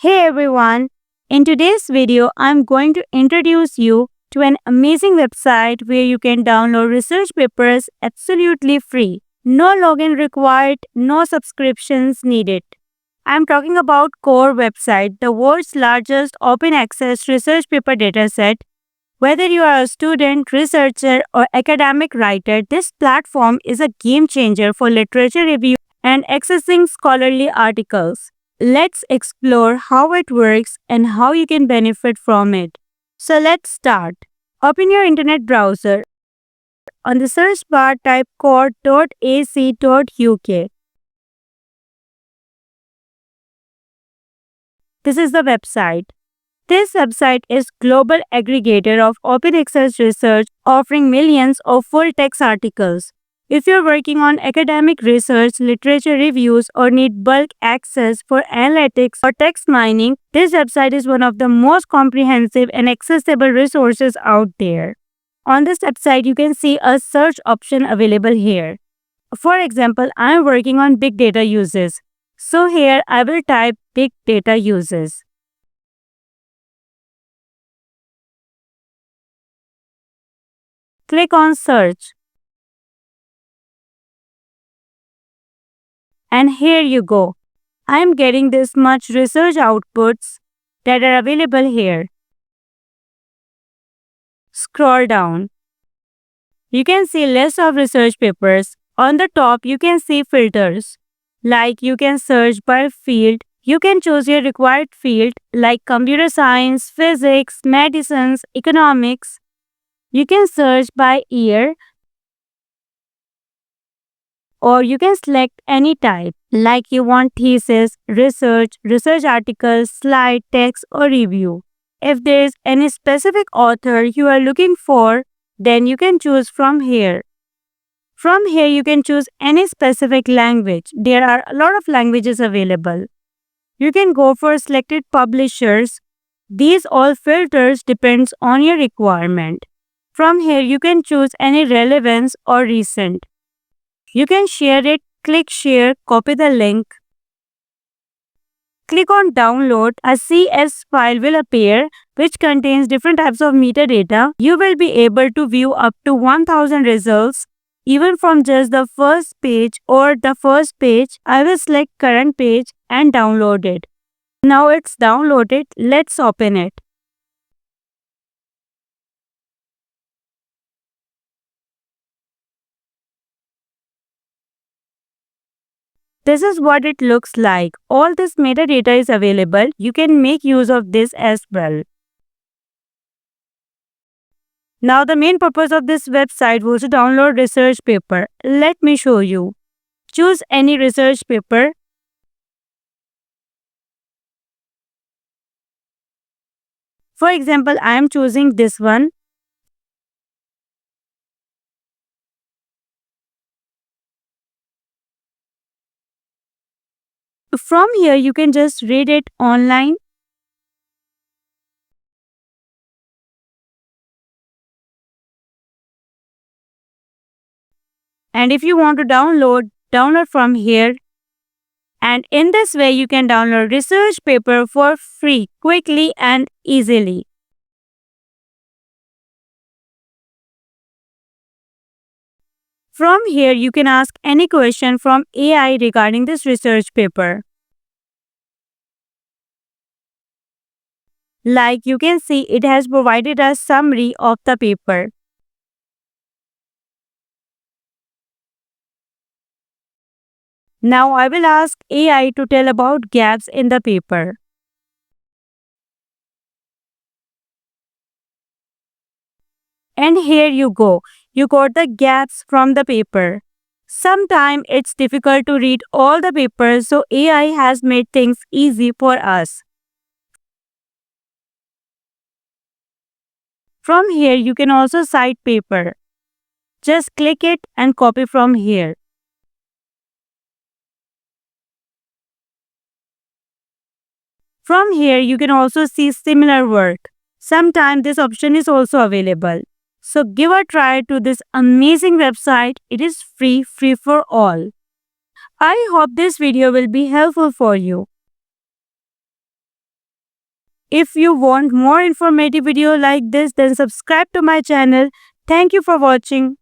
Hey everyone! In today's video, I'm going to introduce you to an amazing website where you can download research papers absolutely free. No login required, no subscriptions needed. I'm talking about Core website, the world's largest open access research paper dataset. Whether you are a student, researcher, or academic writer, this platform is a game changer for literature review and accessing scholarly articles. Let's explore how it works and how you can benefit from it. So let's start. Open your internet browser. On the search bar, type core.ac.uk. This is the website. This website is global aggregator of open access research offering millions of full-text articles. If you're working on academic research, literature reviews, or need bulk access for analytics or text mining, this website is one of the most comprehensive and accessible resources out there. On this website, you can see a search option available here. For example, I'm working on big data uses. So here I will type big data uses. Click on search. And here you go. I am getting this much research outputs that are available here. Scroll down. You can see list of research papers. On the top, you can see filters. Like you can search by field. You can choose your required field like computer science, physics, medicines, economics. You can search by year or you can select any type like you want thesis, research articles, slide, text or review. If there is any specific author you are looking for, then you can choose from here. From here you can choose any specific language. There are a lot of languages available. You can go for selected publishers. These all filters depends on your requirement. From here you can choose any relevance or recent. You can share it, click share, copy the link. Click on download. A CS file will appear which contains different types of metadata. You will be able to view up to 1000 results even from just the first page or the first page. I will select current page and download it. Now it's downloaded. Let's open it. This is what it looks like. All this metadata is available. You can make use of this as well. Now the main purpose of this website was to download research paper. Let me show you. Choose any research paper. For example, I am choosing this one. From here, you can just read it online. And if you want to download from here. And in this way, you can download research paper for free, quickly and easily. From here, you can ask any question from AI regarding this research paper. Like you can see, it has provided a summary of the paper. Now I will ask AI to tell about gaps in the paper. And here you go. You got the gaps from the paper. Sometimes it's difficult to read all the papers, so AI has made things easy for us. From here, you can also cite paper. Just click it and copy from here. From here, you can also see similar work. Sometimes this option is also available. So give a try to this amazing website. It is free for all. I hope this video will be helpful for you. If you want more informative video like this, then subscribe to my channel. Thank you for watching.